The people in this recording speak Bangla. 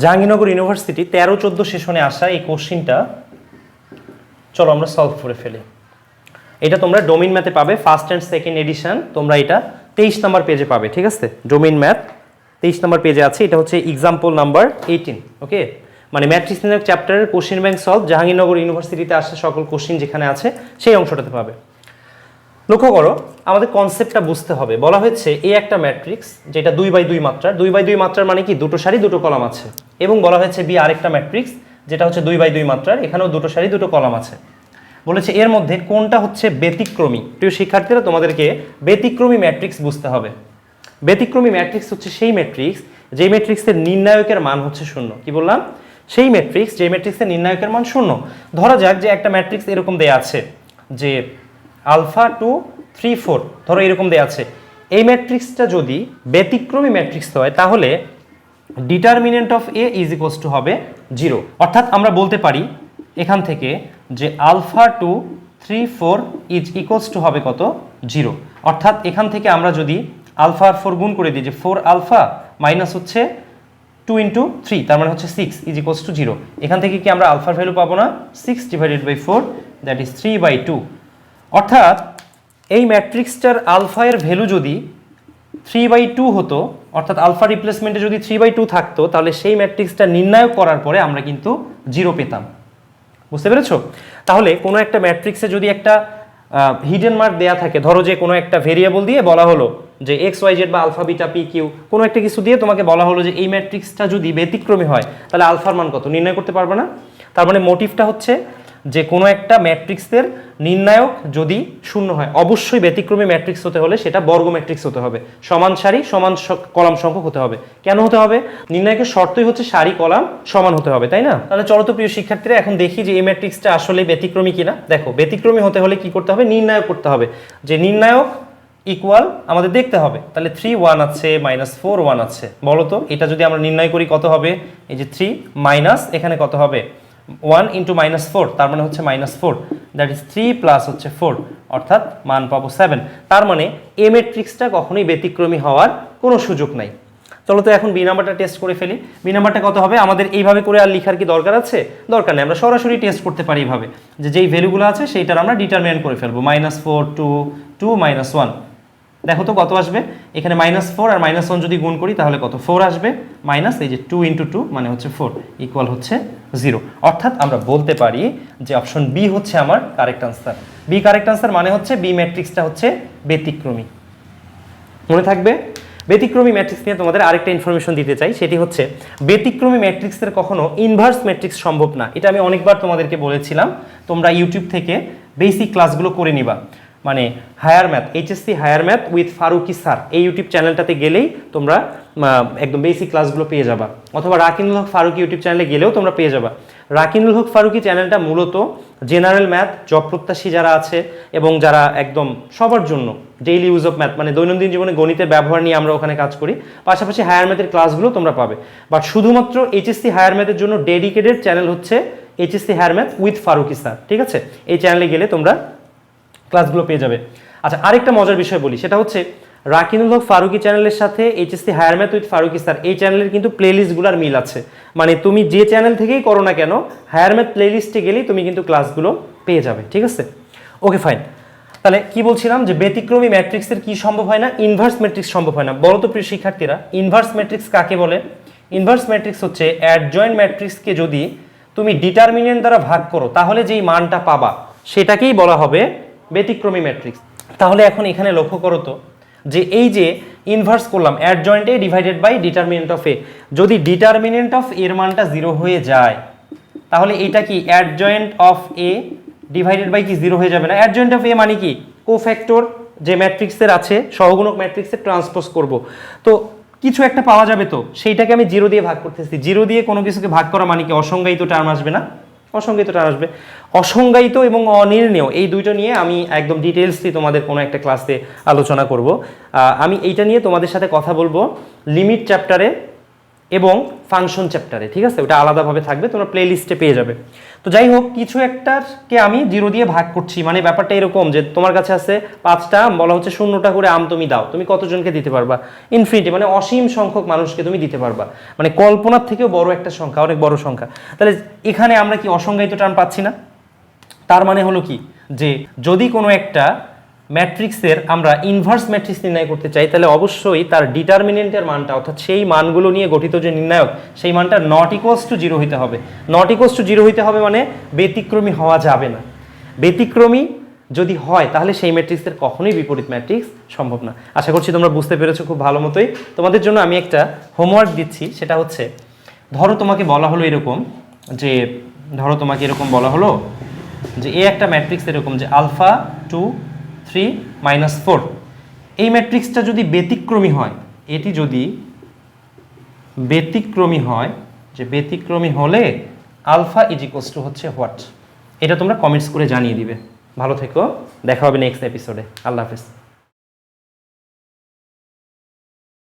জাহাঙ্গীরনগর ইউনিভার্সিটি 13-14 সেশনে আসা এই কোশ্চিনটা চলো আমরা সলভ করে ফেলি। এটা তোমরা ডোমেইন ম্যাথে পাবে, ফার্স্ট অ্যান্ড সেকেন্ড এডিশন। তোমরা এটা 23 নম্বর পেজে পাবে, ঠিক আছে? ডোমেইন ম্যাথ 23 নম্বর পেজে আছে। এটা হচ্ছে এক্সাম্পল নাম্বার 18। ওকে, মানে ম্যাট্রিক্স নির্ণয় চ্যাপ্টারের কোশ্চিন ব্যাংক সলভ, জাহাঙ্গীরনগর ইউনিভার্সিটিতে আসা সকল কোশ্চিন যেখানে আছে সেই অংশটাতে পাবে। লক্ষ্য করো, আমাদের কনসেপ্টটা বুঝতে হবে। বলা হয়েছে এই একটা ম্যাট্রিক্স যেটা 2x2 মাত্রার। 2x2 মাত্রার মানে কি? দুটো সারি দুটো কলাম আছে। এবং বলা হয়েছে বি আরেকটা ম্যাট্রিক্স যেটা হচ্ছে 2x2 মাত্রার, এখানেও দুটো সারি দুটো কলাম আছে। বলেছে এর মধ্যে কোনটা হচ্ছে ব্যতিক্রমী। প্রিয় শিক্ষার্থীরা, তোমাদেরকে ব্যতিক্রমী ম্যাট্রিক্স বুঝতে হবে। ব্যতিক্রমী ম্যাট্রিক্স হচ্ছে সেই ম্যাট্রিক্স যে ম্যাট্রিক্সের নির্ণায়কের মান হচ্ছে 0। কি বললাম? সেই ম্যাট্রিক্স যে ম্যাট্রিক্সের নির্ণায়কের মান 0। ধরা যাক যে একটা ম্যাট্রিক্স এরকম দেয়া আছে যে আলফা 2 3 4, ধরো এরকম দেয়া আছে। এই ম্যাট্রিক্সটা যদি ব্যতিক্রমী ম্যাট্রিক্স হয় তাহলে determinant of A is equals to হবে 0। অর্থাৎ আমরা বলতে পারি এখান থেকে যে আলফা 2 3 4 ইজ ইকুয়ালস টু হবে কত? 0। অর্থাৎ এখান থেকে আমরা যদি আলফা আর 4 গুণ করে দিই, যে 4 আলফা মাইনাস হচ্ছে 2 ইন্টু 3, তার মানে হচ্ছে 6 ইজ ইকুয়ালস টু 0। এখান থেকে কি আমরা আলফার ভ্যালু পাবো না? 6 ডিভাইডেড বাই 4, দ্যাট ইজ 3/2। অর্থাৎ এই ম্যাট্রিক্সটার আলফা এর ভ্যালু যদি 3/2 হতো, অর্থাৎ আলফা রিপ্লেসমেন্টে যদি 3/2 থাকতো, তাহলে সেই ম্যাট্রিক্সটা নির্ণয় করার পরে আমরা কিন্তু 0 পেতাম। বুঝতে পেরেছো? তাহলে কোনো একটা ম্যাট্রিক্সে যদি একটা হিডেন মার্ক দেয়া থাকে, ধরো যে কোনো একটা ভেরিয়েবল দিয়ে বলা হলো যে XYZ বা আলফা বিটা পি কিউ, কোনো একটা কিছু দিয়ে তোমাকে বলা হলো যে এই ম্যাট্রিক্সটা যদি ব্যতিক্রমী হয় তাহলে আলফার মান কত নির্ণয় করতে পারবে না। তার মানে মোটিভটা হচ্ছে যে কোনো একটা ম্যাট্রিক্সের নির্ণায়ক যদি 0 হয়, অবশ্যই ব্যতিক্রমী ম্যাট্রিক্স হতে হলে সেটা বর্গ ম্যাট্রিক্স হতে হবে, সমান সারি সমান কলাম সংখ্যক হতে হবে। কেন হতে হবে? নির্ণায়কের শর্তই হচ্ছে সারি কলাম সমান হতে হবে, তাই না? তাহলে চলো তো প্রিয় শিক্ষার্থীরা, এখন দেখি যে এই ম্যাট্রিক্সটা আসলে ব্যতিক্রমী কিনা। দেখো, ব্যতিক্রমী হতে হলে কি করতে হবে? নির্ণায়ক করতে হবে। যে নির্ণায়ক ইকুয়াল আমাদের দেখতে হবে। তাহলে 3 1 আছে, -4 1 আছে। বলো তো এটা যদি আমরা নির্ণয় করি কত হবে? এই যে 3 মাইনাস এখানে কত হবে? 1 ইন্টু -4, তার মানে হচ্ছে -4, দ্যাট ইজ 3 প্লাস হচ্ছে 4, অর্থাৎ মান পাবো 7। তার মানে এ ম্যাট্রিক্সটা কখনোই ব্যতিক্রমী হওয়ার কোনো সুযোগ নাই। চলো তো এখন বি নাম্বারটা টেস্ট করে ফেলি। বি নাম্বারটা কত হবে? আমাদের এইভাবে করে আর লিখার কি দরকার আছে? দরকার নেই, আমরা সরাসরি টেস্ট করতে পারি এইভাবে, যে যেই ভ্যালুগুলো আছে সেইটার আমরা ডিটারমিনেন্ট করে ফেলবো। -4 2 2 -1, দেখো তো কত আসবে? এখানে -4 আর -1 যদি গুণ করি তাহলে কত? 4 আসবে, মাইনাস এই যে 2 ইন্টু 2 মানে হচ্ছে 4, ইকুয়াল হচ্ছে 0। অর্থাৎ আমরা বলতে পারি যে অপশন বি হচ্ছে আমার correct answer. B correct answer মানে হচ্ছে বি ম্যাট্রিক্সটা হচ্ছে ব্যতিক্রমী। মনে থাকবে? ব্যতিক্রমী ম্যাট্রিক্স নিয়ে তোমাদের আরেকটা ইনফরমেশন দিতে চাই, সেটি হচ্ছে ব্যতিক্রমী ম্যাট্রিক্সের কখনো ইনভার্স ম্যাট্রিক্স সম্ভব না। এটা আমি অনেকবার তোমাদেরকে বলেছিলাম, তোমরা ইউটিউব থেকে বেসিক ক্লাসগুলো করে নিবা। মানে higher math, HSC higher math with Faruki sir, এই ইউটিউব চ্যানেলটাতে গেলেই তোমরা একদম বেসিক ক্লাসগুলো পেয়ে যাবা, অথবা রাকিনুল হক ফারুকি ইউটিউব চ্যানেলে গেলেও তোমরা পেয়ে যাবা। রাকিনুল হক ফারুকি চ্যানেলটা মূলত জেনারেল ম্যাথ, জব প্রত্যাশী যারা আছে এবং যারা একদম সবার জন্য ডেইলি ইউজ অফ ম্যাথ, মানে দৈনন্দিন জীবনে গণিতের ব্যবহার নিয়ে আমরা ওখানে কাজ করি। পাশাপাশি হায়ার ম্যাথের ক্লাসগুলো তোমরা পাবে। বাট শুধুমাত্র HSC হায়ার ম্যাথের জন্য ডেডিকেটেড চ্যানেল হচ্ছে HSC higher math with Faruki sir, ঠিক আছে? এই চ্যানেলে গেলে তোমরা ক্লাসগুলো পেয়ে যাবে। আচ্ছা, আরেকটা মজার বিষয় বলি, সেটা হচ্ছে রাকিনুল হক ফারুকি চ্যানেলের সাথে HSC higher math with Faruki sir এই চ্যানেলের কিন্তু প্লেলিস্টগুলোর মিল আছে। মানে তুমি যে চ্যানেল থেকেই করো না কেন, হায়ার ম্যাথ প্লেলিস্টে গেলেই তুমি কিন্তু ক্লাসগুলো পেয়ে যাবে, ঠিক আছে? ওকে, ফাইন। তাহলে কি বলছিলাম, যে ব্যতিক্রমী ম্যাট্রিক্সের কি সম্ভব হয় না? ইনভার্স ম্যাট্রিক্স সম্ভব হয় না। বলো তো প্রিয় শিক্ষার্থীরা, ইনভার্স ম্যাট্রিক্স কাকে বলে? ইনভার্স ম্যাট্রিক্স হচ্ছে অ্যাডজয়েন্ট ম্যাট্রিক্সকে যদি তুমি ডিটারমিনেন্ট দ্বারা ভাগ করো তাহলে যেই মানটা পাবা সেটাকেই বলা হবে ব্যতিক্রমী ম্যাট্রিক্স। তাহলে এখন এখানে লক্ষ্য করো তো, যে এই যে ইনভার্স করলাম adjoint A divided by determinant of A, যদি ডিটারমিনেন্ট অফ এর মানটা 0 হয়ে যায় তাহলে এটা কি adjoint of A divided by কি 0 হয়ে যাবে না? অ্যাডজয়েন্ট অফ এ মানে কি? কোফ্যাক্টর যে ম্যাট্রিক্সের আছে, সহগুণক ম্যাট্রিক্সে ট্রান্সপোজ করব। তো কিছু একটা পাওয়া যাবে, তো সেইটাকে আমি 0 দিয়ে ভাগ করতেছি। 0 দিয়ে কোনো কিছুকে ভাগ করা মানে কি? অসংজ্ঞায়িত টার্ম আসবে না? অসংজ্ঞায়িত টার্ম আসবে। অসংজ্ঞায়িত এবং অনির্ণেয় এই দুইটা নিয়ে আমি একদম ডিটেলসলি তোমাদের কোনো একটা ক্লাসে আলোচনা করব। আমি এইটা নিয়ে তোমাদের সাথে কথা বলবো লিমিট চ্যাপ্টারে এবং ফাংশন চ্যাপ্টারে, ঠিক আছে, ওটা আলাদাভাবে থাকবে, তোমরা প্লে লিস্টে পেয়ে যাবে। তো যাই হোক, কিছু একটাকে আমি 0 দিয়ে ভাগ করছি, মানে ব্যাপারটা এরকম যে তোমার কাছে আছে 5টা আম, বলা হচ্ছে 0টা করে আম তুমি দাও, তুমি কতজনকে দিতে পারবা? ইনফিনিটি, মানে অসীম সংখ্যক মানুষকে তুমি দিতে পারবা, মানে কল্পনার থেকেও বড় একটা সংখ্যা, অনেক বড় সংখ্যা। তাহলে এখানে আমরা কি অসংজ্ঞায়িত টার্ম পাচ্ছি না? তার মানে হলো কি, যে যদি কোনো একটা ম্যাট্রিক্সের আমরা ইনভার্স ম্যাট্রিক্স নির্ণয় করতে চাই, তাহলে অবশ্যই তার ডিটারমিনেন্টের মানটা, অর্থাৎ সেই মানগুলো নিয়ে গঠিত যে নির্ণায়ক, সেই মানটা নট ইকুয়ালস টু 0 হইতে হবে। নট ইকুয়ালস টু 0 হইতে হবে মানে ব্যতিক্রমী হওয়া যাবে না। ব্যতিক্রমী যদি হয় তাহলে সেই ম্যাট্রিক্সের কখনোই বিপরীত ম্যাট্রিক্স সম্ভব না। আশা করছি তোমরা বুঝতে পেরেছো খুব ভালো মতোই। তোমাদের জন্য আমি একটা হোমওয়ার্ক দিচ্ছি, সেটা হচ্ছে, ধরো তোমাকে বলা হলো এরকম যে, ধরো তোমাকে এরকম বলা হলো যে এ একটা ম্যাট্রিক্স এরকম যে আলফা 2 3 -4, এই ম্যাট্রিক্সটা যদি ব্যতিক্রমী হয়, এটি যদি ব্যতিক্রমী হয়, যে ব্যতিক্রমী হলে আলফা ইজ ইকুয়ালস টু হচ্ছে হোয়াট, এটা তোমরা কমেন্টস করে জানিয়ে দিবে। ভালো থেকো, দেখা হবে নেক্সট এপিসোডে। আল্লাহ হাফেজ।